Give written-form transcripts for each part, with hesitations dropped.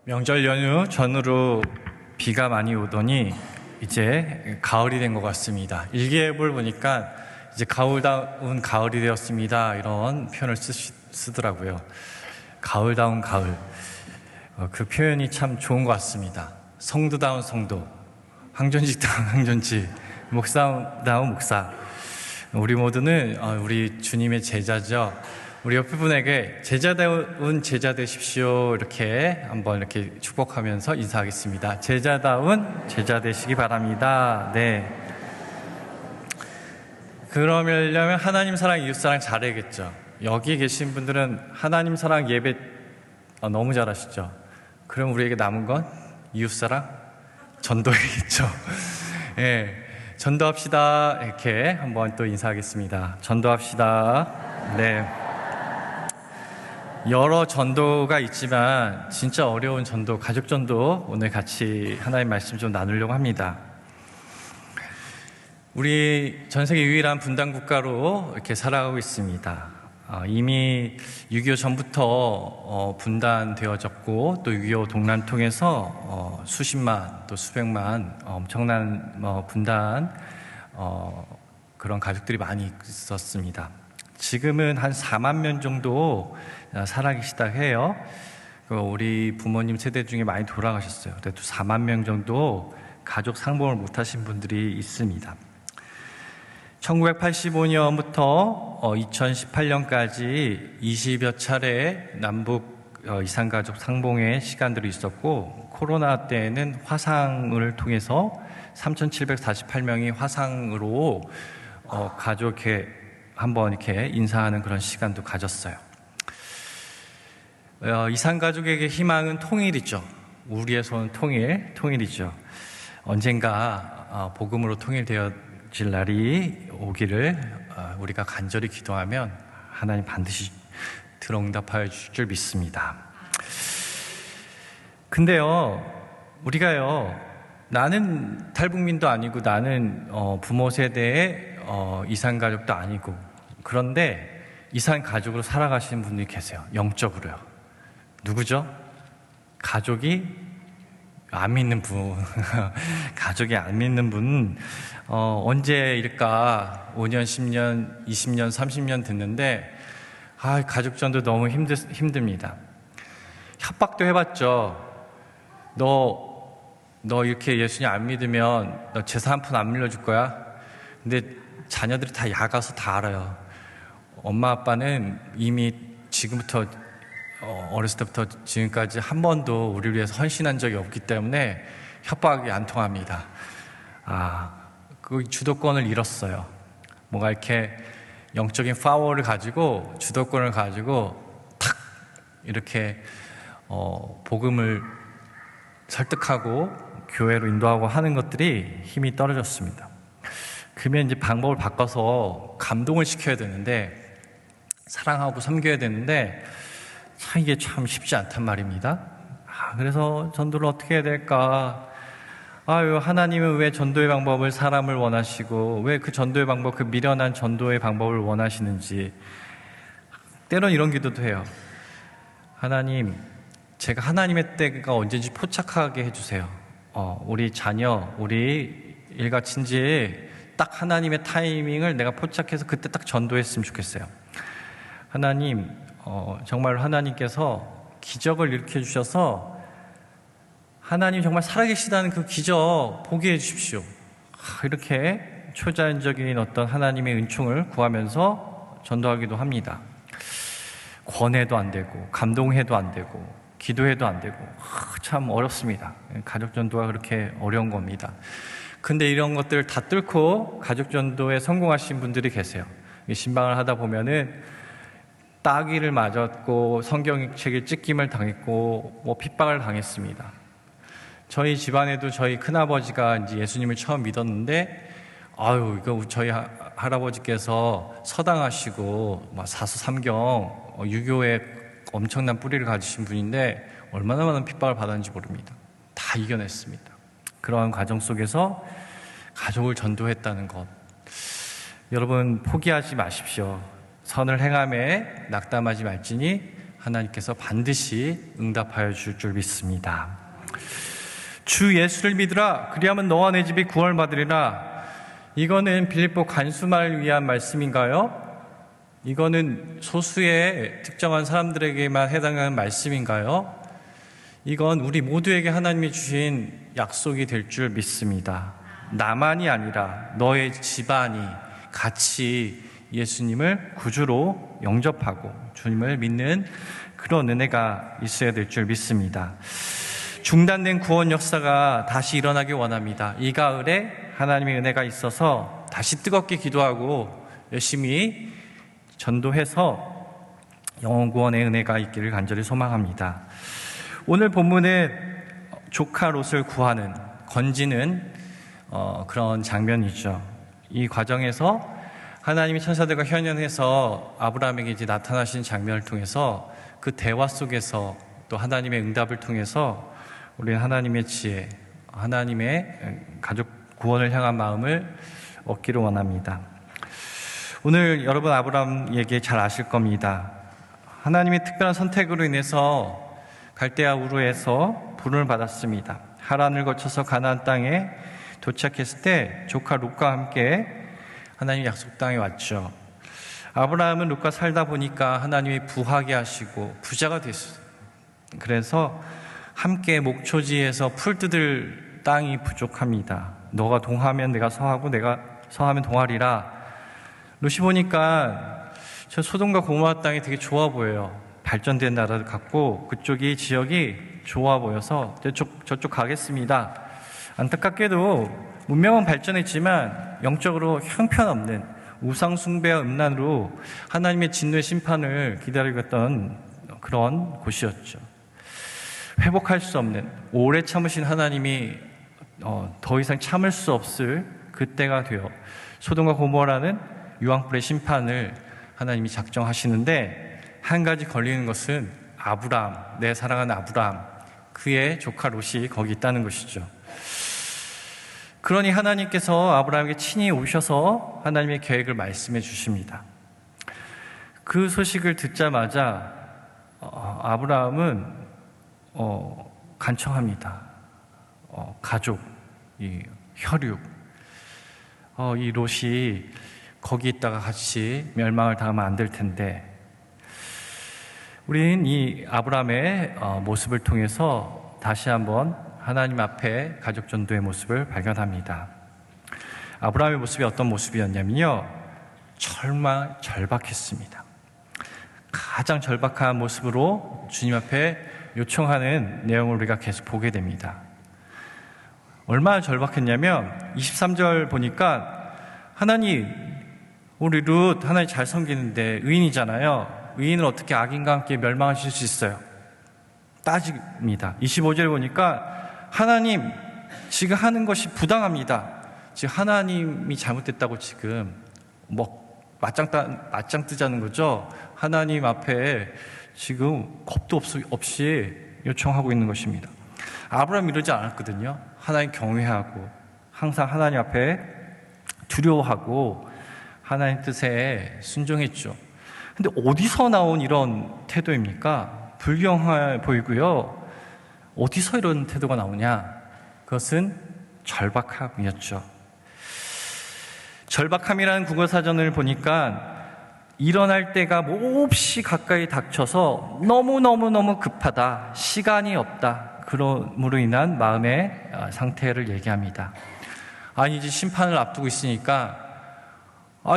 명절 연휴 전후로 비가 많이 오더니 이제 가을이 된 것 같습니다. 일기예보를 보니까 이제 가을다운 가을이 되었습니다. 이런 표현을 쓰더라고요. 가을다운 가을. 그 표현이 참 좋은 것 같습니다. 성도다운 성도, 항존직다운 항존직, 목사다운 목사. 우리 모두는 우리 주님의 제자죠. 우리 옆에 분에게 제자다운 제자 되십시오. 이렇게 한번 이렇게 축복하면서 인사하겠습니다. 제자다운 제자 되시기 바랍니다. 네. 그러려면 하나님 사랑, 이웃 사랑 잘해야겠죠. 여기 계신 분들은 하나님 사랑 예배 너무 잘하시죠. 그럼 우리에게 남은 건 이웃 사랑, 전도해야겠죠. 예, 전도합시다. 이렇게 한번 또 인사하겠습니다. 전도합시다. 네. 여러 전도가 있지만 진짜 어려운 전도, 가족 전도 오늘 같이 하나님 말씀 좀 나누려고 합니다. 우리 전 세계 유일한 분단 국가로 이렇게 살아가고 있습니다. 이미 6.25 전부터 분단되어졌고 또 6.25 동란 통해서 수십만 또 수백만 엄청난 분단 그런 가족들이 많이 있었습니다. 지금은 한 4만 명 정도 살아계시다 해요. 우리 부모님 세대 중에 많이 돌아가셨어요. 그래도 4만 명 정도 가족 상봉을 못하신 분들이 있습니다. 1985년부터 2018년까지 20여 차례 남북 이산가족 상봉의 시간들이 있었고, 코로나 때에는 화상을 통해서 3,748명이 화상으로 가족에 한번 이렇게 인사하는 그런 시간도 가졌어요. 이산가족에게 희망은 통일이죠. 우리의 손은 통일이죠. 언젠가 복음으로 통일되어질 날이 오기를 우리가 간절히 기도하면 하나님 반드시 들어응답하여 주실 줄 믿습니다. 근데요, 우리가요, 나는 탈북민도 아니고 나는 부모 세대의 이산가족도 아니고, 그런데 이산가족으로 살아가시는 분들이 계세요. 영적으로요. 누구죠? 가족이 안 믿는 분. 가족이 안 믿는 분. 언제일까? 5년, 10년, 20년, 30년 됐는데 가족전도 너무 힘듭니다. 협박도 해봤죠. 너 이렇게 예수님 안 믿으면 너 제사 한 푼 안 물려줄 거야? 근데 자녀들이 다 야가서 다 알아요. 엄마 아빠는 이미 지금부터 어렸을 때부터 지금까지 한 번도 우리를 위해서 헌신한 적이 없기 때문에 협박이 안 통합니다. 그 주도권을 잃었어요. 뭔가 이렇게 영적인 파워를 가지고 주도권을 가지고 탁 이렇게 복음을 설득하고 교회로 인도하고 하는 것들이 힘이 떨어졌습니다. 그러면 이제 방법을 바꿔서 감동을 시켜야 되는데, 사랑하고 섬겨야 되는데 이게 참 쉽지 않단 말입니다. 그래서 전도를 어떻게 해야 될까? 하나님은 왜 전도의 방법을 사람을 원하시고 왜 그 전도의 방법, 그 미련한 전도의 방법을 원하시는지. 때론 이런 기도도 해요. 하나님, 제가 하나님의 때가 언제인지 포착하게 해주세요. 우리 자녀, 우리 일가 친지에 딱 하나님의 타이밍을 내가 포착해서 그때 딱 전도했으면 좋겠어요. 하나님, 정말 하나님께서 기적을 일으켜 주셔서 하나님 정말 살아계시다는 그 기적 보게 해 주십시오. 이렇게 초자연적인 어떤 하나님의 은총을 구하면서 전도하기도 합니다. 권해도 안 되고 감동해도 안 되고 기도해도 안 되고 참 어렵습니다. 가족 전도가 그렇게 어려운 겁니다. 근데 이런 것들을 다 뚫고 가족 전도에 성공하신 분들이 계세요. 신방을 하다 보면은 따귀를 맞았고 성경책을 찢김을 당했고 핍박을 당했습니다. 저희 집안에도 저희 큰아버지가 이제 예수님을 처음 믿었는데 이거 저희 할아버지께서 서당하시고 사수삼경 유교에 엄청난 뿌리를 가지신 분인데 얼마나 많은 핍박을 받았는지 모릅니다. 다 이겨냈습니다. 그러한 과정 속에서 가족을 전도했다는 것, 여러분 포기하지 마십시오. 선을 행함에 낙담하지 말지니 하나님께서 반드시 응답하여 줄 줄 믿습니다. 주 예수를 믿으라. 그리하면 너와 내 집이 구원받으리라. 이거는 빌립보 간수말을 위한 말씀인가요? 이거는 소수의 특정한 사람들에게만 해당하는 말씀인가요? 이건 우리 모두에게 하나님이 주신 약속이 될 줄 믿습니다. 나만이 아니라 너의 집안이 같이 예수님을 구주로 영접하고 주님을 믿는 그런 은혜가 있어야 될 줄 믿습니다. 중단된 구원 역사가 다시 일어나길 원합니다. 이 가을에 하나님의 은혜가 있어서 다시 뜨겁게 기도하고 열심히 전도해서 영혼 구원의 은혜가 있기를 간절히 소망합니다. 오늘 본문은 조카 롯을 구하는, 건지는 그런 장면이죠. 이 과정에서 하나님이 천사들과 현현해서 아브라함에게 이제 나타나신 장면을 통해서 그 대화 속에서 또 하나님의 응답을 통해서 우리는 하나님의 지혜, 하나님의 가족 구원을 향한 마음을 얻기를 원합니다. 오늘 여러분 아브라함 얘기 잘 아실 겁니다. 하나님의 특별한 선택으로 인해서 갈대아 우르에서 부름을 받았습니다. 하란을 거쳐서 가나안 땅에 도착했을 때 조카 롯과 함께 하나님 약속 땅에 왔죠. 아브라함은 롯과 살다 보니까 하나님이 부하게 하시고 부자가 됐어요. 그래서 함께 목초지에서 풀 뜯을 땅이 부족합니다. 너가 동하면 내가 서하고 내가 서하면 동하리라. 롯이 보니까 저 소돔과 고모라 땅이 되게 좋아 보여요. 발전된 나라를 갖고 그쪽이 지역이 좋아 보여서 저쪽 가겠습니다. 안타깝게도 문명은 발전했지만 영적으로 형편없는 우상 숭배와 음란으로 하나님의 진노의 심판을 기다리고 있던 그런 곳이었죠. 회복할 수 없는, 오래 참으신 하나님이 더 이상 참을 수 없을 그때가 되어 소돔과 고모라는 유황불의 심판을 하나님이 작정하시는데, 한 가지 걸리는 것은 아브라함, 내 사랑하는 아브라함, 그의 조카 롯이 거기 있다는 것이죠. 그러니 하나님께서 아브라함에게 친히 오셔서 하나님의 계획을 말씀해 주십니다. 그 소식을 듣자마자 아브라함은 간청합니다. 가족, 이 혈육, 이 롯이 거기 있다가 같이 멸망을 당하면 안 될 텐데, 우리는 이 아브라함의 모습을 통해서 다시 한번 하나님 앞에 가족 전도의 모습을 발견합니다. 아브라함의 모습이 어떤 모습이었냐면요, 절박했습니다. 가장 절박한 모습으로 주님 앞에 요청하는 내용을 우리가 계속 보게 됩니다. 얼마나 절박했냐면 23절 보니까, 하나님, 우리 룻 하나님 잘 섬기는데 의인이잖아요. 의인을 어떻게 악인과 함께 멸망하실 수 있어요? 따집니다. 25절 보니까, 하나님, 지금 하는 것이 부당합니다. 지금 하나님이 잘못됐다고 지금 맞짱 뜨자는 거죠. 하나님 앞에 지금 겁도 없이 요청하고 있는 것입니다. 아브라함이 이러지 않았거든요. 하나님 경외하고 항상 하나님 앞에 두려워하고 하나님 뜻에 순종했죠. 근데 어디서 나온 이런 태도입니까? 불경해 보이고요. 어디서 이런 태도가 나오냐? 그것은 절박함이었죠. 절박함이라는 국어사전을 보니까 일어날 때가 몹시 가까이 닥쳐서 너무너무 급하다, 시간이 없다, 그러므로 인한 마음의 상태를 얘기합니다. 이제 심판을 앞두고 있으니까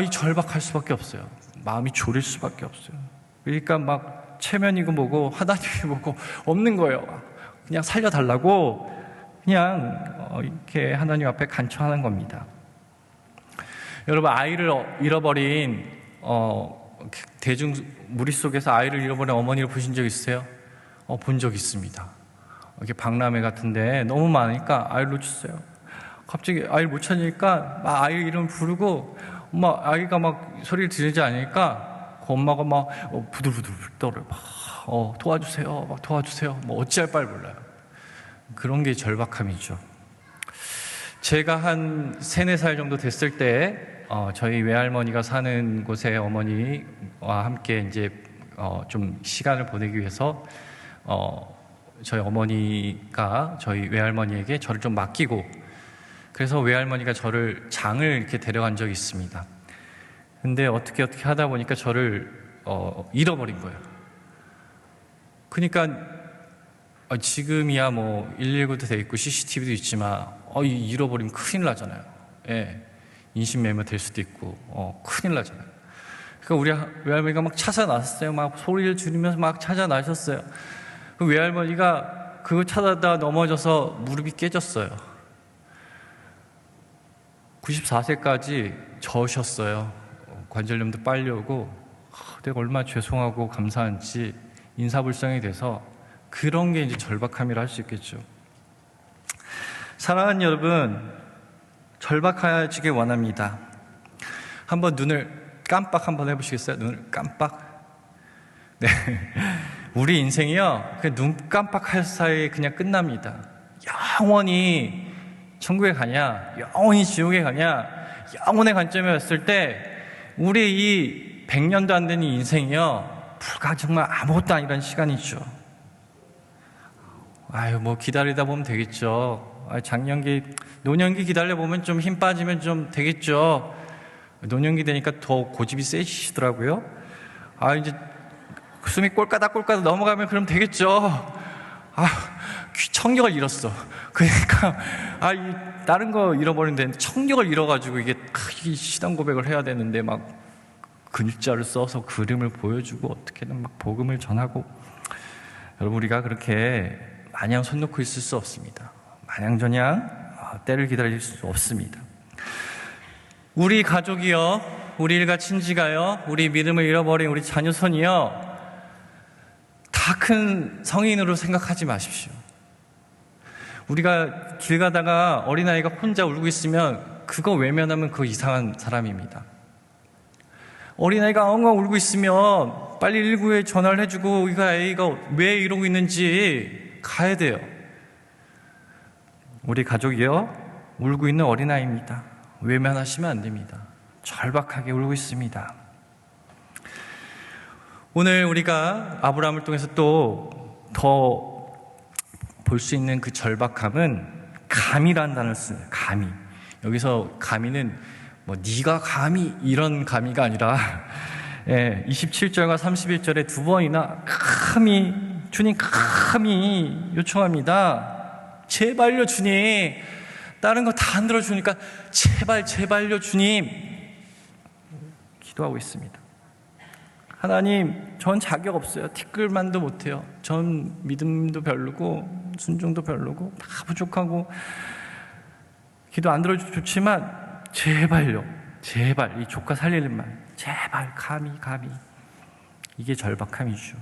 이 절박할 수밖에 없어요. 마음이 졸일 수밖에 없어요. 그러니까 막 체면이고 뭐고 하나님이 뭐고 없는 거예요. 그냥 살려달라고 그냥 이렇게 하나님 앞에 간청하는 겁니다. 여러분, 아이를 잃어버린 대중 무리 속에서 아이를 잃어버린 어머니를 보신 적 있으세요? 본 적 있습니다. 이렇게 박람회 같은데 너무 많으니까 아이를 놓쳤어요. 갑자기 아이를 못 찾으니까 막 아이 이름 부르고, 아이가 막 소리를 지르지 않으니까 그 엄마가 막 부들부들 떨어요. 막 도와주세요, 막 도와주세요. 어찌할 바를 몰라요. 그런 게 절박함이죠. 제가 한 3, 4살 정도 됐을 때 저희 외할머니가 사는 곳에 어머니와 함께 이제 좀 시간을 보내기 위해서 저희 어머니가 저희 외할머니에게 저를 좀 맡기고, 그래서 외할머니가 저를 장을 이렇게 데려간 적이 있습니다. 근데 어떻게 하다 보니까 저를 잃어버린 거예요. 그러니까 지금이야 뭐 119도 돼 있고 CCTV도 있지만 잃어버리면 큰일 나잖아요. 예, 인신매매 될 수도 있고 큰일 나잖아요. 그러니까 우리 외할머니가 막 찾아나셨어요. 막 소리를 지르면서 막 찾아나셨어요. 그 외할머니가 그거 찾아다 넘어져서 무릎이 깨졌어요. 94세까지 저으셨어요. 관절염도 빨리 오고, 내가 얼마나 죄송하고 감사한지 인사불성이 돼서, 그런 게 이제 절박함이라 할 수 있겠죠. 사랑하는 여러분, 절박해지길 원합니다. 한번 눈을 깜빡 한번 해보시겠어요? 눈을 깜빡. 네, 우리 인생이요, 눈 깜빡할 사이에 그냥 끝납니다. 영원히 천국에 가냐, 영원히 지옥에 가냐, 영혼의 관점에 봤을 때 우리 이 100년도 안 되는 인생이요, 불과 정말 아무것도 아니라는 시간이죠. 뭐 기다리다 보면 되겠죠. 장년기, 노년기 기다려보면 좀 힘 빠지면 좀 되겠죠. 노년기 되니까 더 고집이 세지시더라고요. 이제 숨이 꼴까닥 넘어가면 그럼 되겠죠. 청력을 잃었어. 그러니까 다른 거 잃어버리는데 청력을 잃어가지고 이게 시단 고백을 해야 되는데 막 글자를 써서 그림을 보여주고 어떻게든 막 복음을 전하고. 여러분, 우리가 그렇게 마냥 손 놓고 있을 수 없습니다. 마냥저냥 때를 기다릴 수 없습니다. 우리 가족이요, 우리 일가 친지가요, 우리 믿음을 잃어버린 우리 자녀손이요, 다 큰 성인으로 생각하지 마십시오. 우리가 길 가다가 어린아이가 혼자 울고 있으면 그거 외면하면 그거 이상한 사람입니다. 어린아이가 엉엉 울고 있으면 빨리 119에 전화를 해주고 이 아이가 왜 이러고 있는지 가야 돼요. 우리 가족이요, 울고 있는 어린아이입니다. 외면하시면 안 됩니다. 절박하게 울고 있습니다. 오늘 우리가 아브라함을 통해서 또 더 볼 수 있는 그 절박함은 감이라는 단어를 쓰는, 감히. 여기서 감히는 네가 감히 이런 감히가 아니라 27절과 31절에 두 번이나 감히, 주님 감히 요청합니다. 제발요 주님. 다른 거 다 안 들어주니까 제발요 주님 기도하고 있습니다. 하나님, 전 자격 없어요. 티끌만도 못해요. 전 믿음도 별로고 순종도 별로고 다 부족하고 기도 안 들어줘도 좋지만 제발요, 제발 이 조카 살리는 말, 제발 감히. 이게 절박함이죠.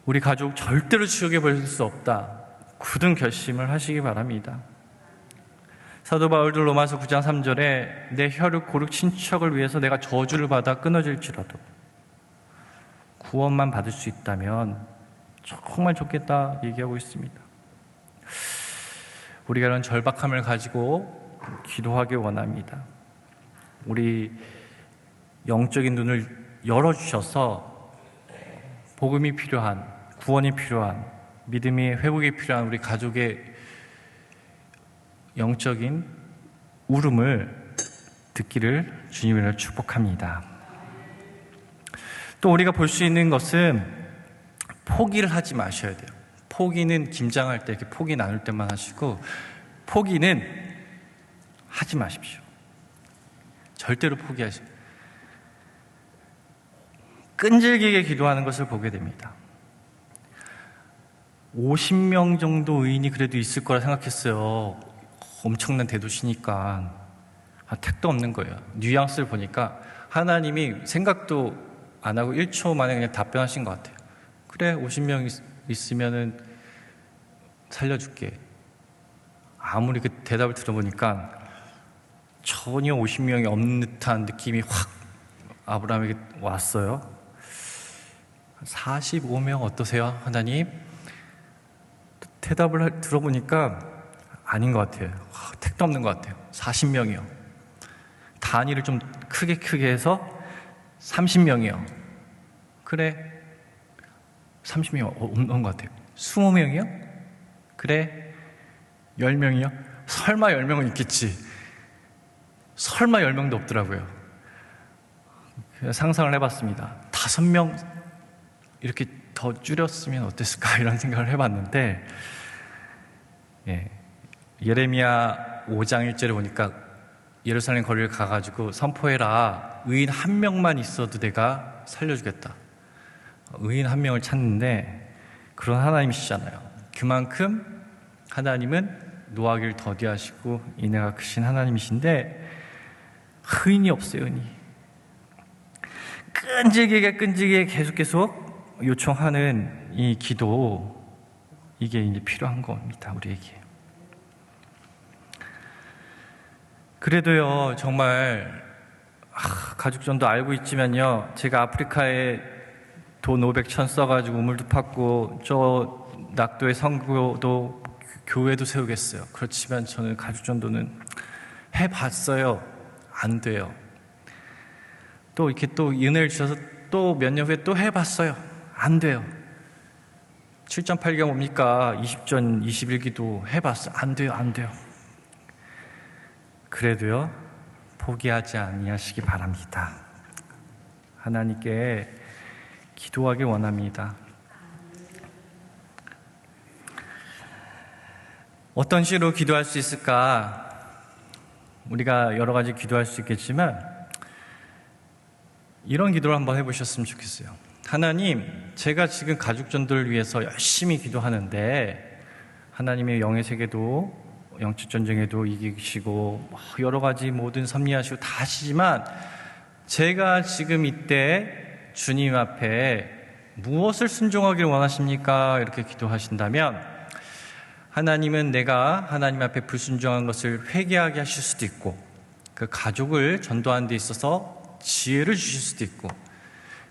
우리 가족 절대로 지옥에 보낼 수 없다, 굳은 결심을 하시기 바랍니다. 사도 바울도 로마서 9장 3절에 내 혈육 고륙 친척을 위해서 내가 저주를 받아 끊어질지라도 구원만 받을 수 있다면 정말 좋겠다 얘기하고 있습니다. 우리가 이런 절박함을 가지고 기도하기 원합니다. 우리 영적인 눈을 열어주셔서 복음이 필요한, 구원이 필요한, 믿음의 회복이 필요한 우리 가족의 영적인 울음을 듣기를 주님을 축복합니다. 또 우리가 볼 수 있는 것은 포기를 하지 마셔야 돼요. 포기는 김장할 때 이렇게 포기 나눌 때만 하시고, 포기는 하지 마십시오. 절대로 포기하지. 끈질기게 기도하는 것을 보게 됩니다. 50명 정도 의인이 그래도 있을 거라 생각했어요. 엄청난 대도시니까. 택도 없는 거예요. 뉘앙스를 보니까 하나님이 생각도 안 하고 1초 만에 그냥 답변하신 것 같아요. 그래, 50명 있으면은 살려줄게. 아무리 그 대답을 들어보니까 전혀 50명이 없는 듯한 느낌이 확 아브라함에게 왔어요. 45명 어떠세요, 하나님? 대답을 들어보니까 아닌 것 같아요. 택도 없는 것 같아요. 40명이요. 단위를 좀 크게 해서 30명이요. 그래. 30명 없는 것 같아요. 20명이요? 그래. 10명이요? 설마 10명은 있겠지. 설마 10명도 없더라고요. 상상을 해봤습니다. 5명 이렇게 더 줄였으면 어땠을까 이런 생각을 해봤는데, 예, 예레미야 5장 1절에 보니까 예루살렘 거리를 가가지고 선포해라. 의인 한 명만 있어도 내가 살려주겠다. 의인 한 명을 찾는데 그런 하나님이시잖아요. 그만큼 하나님은 노하기를 더디하시고 인애가 크신 하나님이신데 의인이 없어요. 의인이 끈질기게 계속 요청하는 이 기도, 이게 이제 필요한 겁니다, 우리에게. 그래도요, 정말 가죽전도 알고 있지만요, 제가 아프리카에 돈 500천 써가지고 우물도 팠고 저 낙도의 선교도 교회도 세우겠어요. 그렇지만 저는 가죽전도는 해봤어요. 안 돼요. 또 이렇게 또 은혜를 주셔서 또 몇 년 후에 또 해봤어요. 안 돼요. 7.8기가 뭡니까? 20전 21기도 해봤어요. 안 돼요. 안 돼요. 그래도요, 포기하지 아니하시기 바랍니다. 하나님께 기도하길 원합니다. 어떤 식으로 기도할 수 있을까? 우리가 여러 가지 기도할 수 있겠지만 이런 기도를 한번 해보셨으면 좋겠어요. 하나님, 제가 지금 가죽전도를 위해서 열심히 기도하는데 하나님의 영의 세계도 영적 전쟁에도 이기시고 여러 가지 모든 섭리하시고 다 하시지만 제가 지금 이때 주님 앞에 무엇을 순종하기를 원하십니까? 이렇게 기도하신다면 하나님은 내가 하나님 앞에 불순종한 것을 회개하게 하실 수도 있고 그 가족을 전도하는 데 있어서 지혜를 주실 수도 있고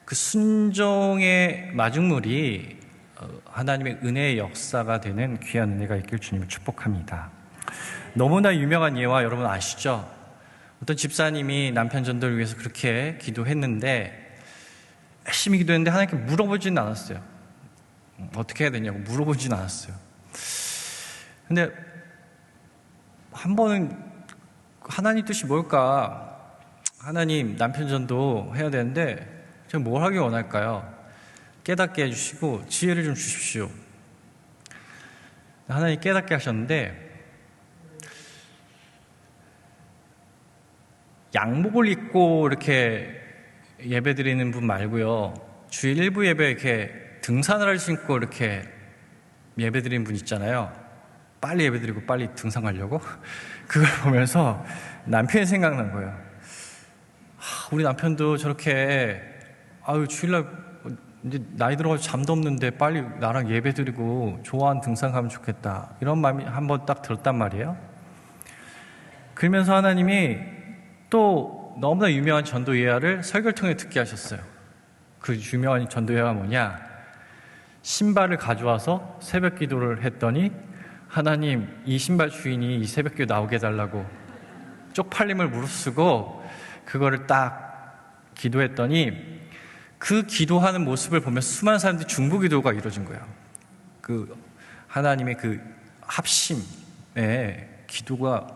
그 순종의 마중물이 하나님의 은혜의 역사가 되는 귀한 은혜가 있길 주님을 축복합니다. 너무나 유명한 예화 여러분 아시죠? 어떤 집사님이 남편 전도를 위해서 그렇게 기도했는데 열심히 기도했는데 하나님께 물어보지는 않았어요. 어떻게 해야 되냐고 물어보지는 않았어요. 근데 한 번은 하나님 뜻이 뭘까? 하나님 남편 전도 해야 되는데 제가 뭘 하길 원할까요? 깨닫게 해주시고 지혜를 좀 주십시오. 하나님 깨닫게 하셨는데 양복을 입고 이렇게 예배 드리는 분 말고요, 주일 일부 예배에 이렇게 등산화를 신고 이렇게 예배 드리는 분 있잖아요. 빨리 예배 드리고 빨리 등산 가려고. 그걸 보면서 남편이 생각난 거예요. 우리 남편도 저렇게 주일날 이제 나이 들어가지고 잠도 없는데 빨리 나랑 예배 드리고 좋아하는 등산 가면 좋겠다, 이런 마음이 한번 딱 들었단 말이에요. 그러면서 하나님이 또 너무나 유명한 전도 예화를 설교를 통해 듣게 하셨어요. 그 유명한 전도 예화가 뭐냐? 신발을 가져와서 새벽 기도를 했더니 하나님, 이 신발 주인이 이 새벽 기도 나오게 해달라고 쪽팔림을 무릅쓰고 그거를 딱 기도했더니 그 기도하는 모습을 보면 수많은 사람들이 중보 기도가 이루어진 거예요. 그 하나님의 그 합심의 기도가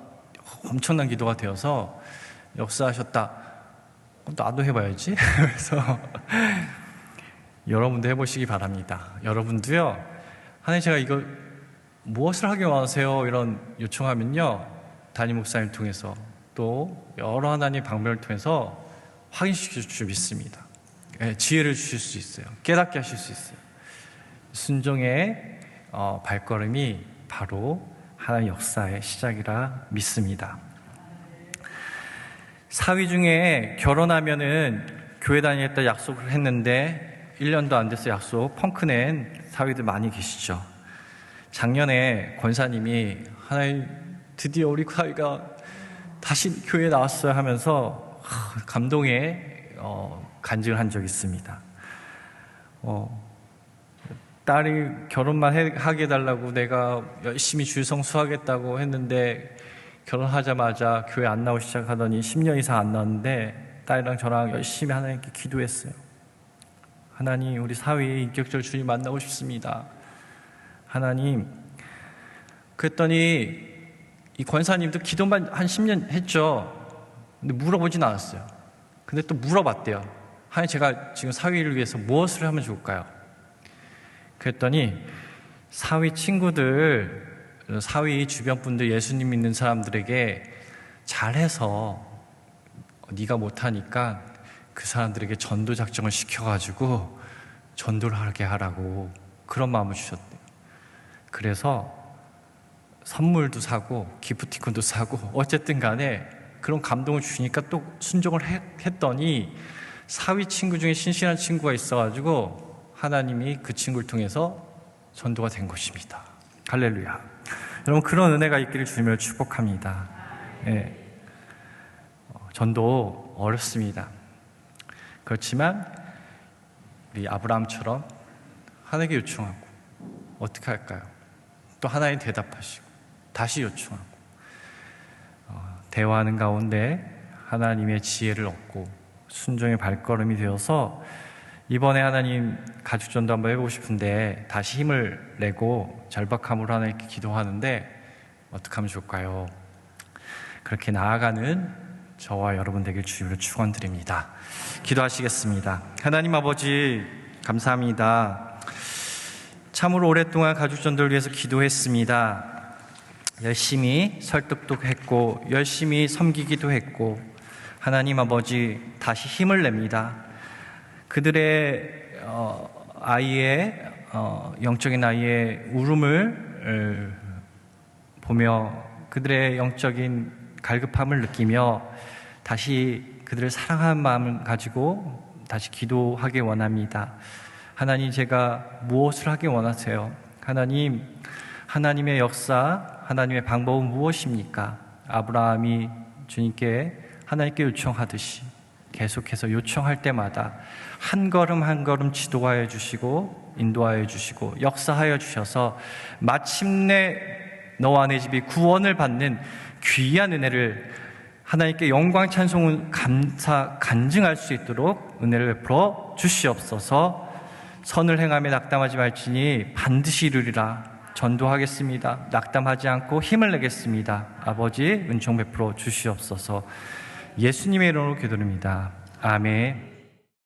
엄청난 기도가 되어서 역사하셨다. 나도 해봐야지. 그래서 여러분도 해보시기 바랍니다. 여러분도요, 하나님 제가 이거 무엇을 하기 원하세요? 이런 요청하면요, 담임 목사님 통해서 또 여러 하나님의 방법을 통해서 확인시켜 줄 줄 믿습니다. 지혜를 주실 수 있어요. 깨닫게 하실 수 있어요. 순종의 발걸음이 바로 하나님의 역사의 시작이라 믿습니다. 사위 중에 결혼하면은 교회 다니겠다 약속을 했는데 1년도 안 돼서 약속 펑크낸 사위들 많이 계시죠. 작년에 권사님이 하나님 드디어 우리 사위가 다시 교회에 나왔어요 하면서 감동에 간증을 한 적이 있습니다. 딸이 결혼만 하게 해달라고 내가 열심히 주일 성수하겠다고 했는데 결혼하자마자 교회 안 나오기 시작하더니 10년 이상 안 나왔는데 딸이랑 저랑 열심히 하나님께 기도했어요. 하나님, 우리 사위의 인격적으로 주님 만나고 싶습니다. 하나님. 그랬더니 이 권사님도 기도만 한 10년 했죠. 근데 물어보진 않았어요. 근데 또 물어봤대요. 하나님, 제가 지금 사위를 위해서 무엇을 하면 좋을까요? 그랬더니 사위 친구들, 사위 주변 분들, 예수님 믿는 사람들에게 잘해서 네가 못하니까 그 사람들에게 전도 작정을 시켜가지고 전도를 하게 하라고 그런 마음을 주셨대요. 그래서 선물도 사고 기프티콘도 사고 어쨌든 간에 그런 감동을 주시니까 또 순종을 했더니 사위 친구 중에 신실한 친구가 있어가지고 하나님이 그 친구를 통해서 전도가 된 것입니다. 할렐루야. 여러분, 그런 은혜가 있기를 주님을 축복합니다. 예. 전도 어렵습니다. 그렇지만 우리 아브라함처럼 하나님께 요청하고 어떻게 할까요? 또 하나님 대답하시고 다시 요청하고 대화하는 가운데 하나님의 지혜를 얻고 순종의 발걸음이 되어서 이번에 하나님 가죽전도 한번 해보고 싶은데 다시 힘을 내고 절박함으로 하나님께 기도하는데 어떻게 하면 좋을까요? 그렇게 나아가는 저와 여러분 되길 주님으로 축원드립니다. 기도하시겠습니다. 하나님 아버지, 감사합니다. 참으로 오랫동안 가죽전도를 위해서 기도했습니다. 열심히 설득도 했고 열심히 섬기기도 했고 하나님 아버지, 다시 힘을 냅니다. 그들의 아이의 영적인 아이의 울음을 보며 그들의 영적인 갈급함을 느끼며 다시 그들을 사랑하는 마음을 가지고 다시 기도하기 원합니다. 하나님, 제가 무엇을 하기 원하세요? 하나님, 하나님의 역사, 하나님의 방법은 무엇입니까? 아브라함이 주님께 하나님께 요청하듯이 계속해서 요청할 때마다 한 걸음 한 걸음 지도하여 주시고 인도하여 주시고 역사하여 주셔서 마침내 너와 내 집이 구원을 받는 귀한 은혜를 하나님께 영광 찬송 감사 간증할 수 있도록 은혜를 베풀어 주시옵소서. 선을 행하며 낙담하지 말지니 반드시 이루리라. 전도하겠습니다. 낙담하지 않고 힘을 내겠습니다. 아버지, 은총 베풀어 주시옵소서. 예수님의 이름으로 기도드립니다. 아멘.